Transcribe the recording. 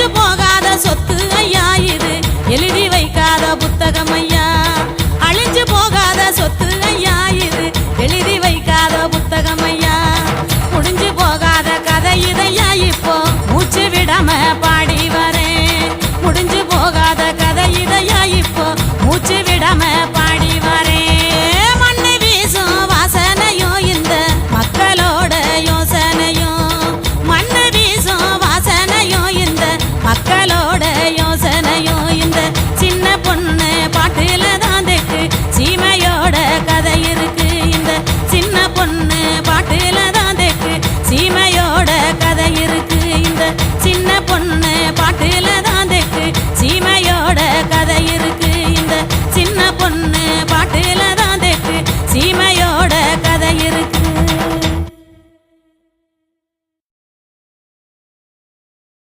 அழிஞ்சு போகாத சொத்து ஐயா இது, எழுதி வைக்காத புத்தகம் ஐயா. அழிஞ்சு போகாத சொத்து ஐயா இது, எழுதி வைக்காத புத்தகம் ஐயா. முடிஞ்சு போகாத கதை இதையா இப்போ மூச்சு விடாம பாடி வரேன். முடிஞ்சு போகாத கதை இதையா இப்போ மூச்சு விடாம பாடி வரேன். மண்ணு வீசும் வாசனையும் இந்த மக்களோட யோசனையும், மண்ணு வீசும் வாசனையும் இந்த மக்களோட யோசனையும். இந்த சின்ன பொண்ணு பாட்டுல தான் தெக்கு சீமையோட கதை இருக்கு. இந்த சின்ன பொண்ணு பாட்டுல தான் தெக்கு சீமையோட கதை இருக்கு. இந்த சின்ன பொண்ணு பாட்டுல தான்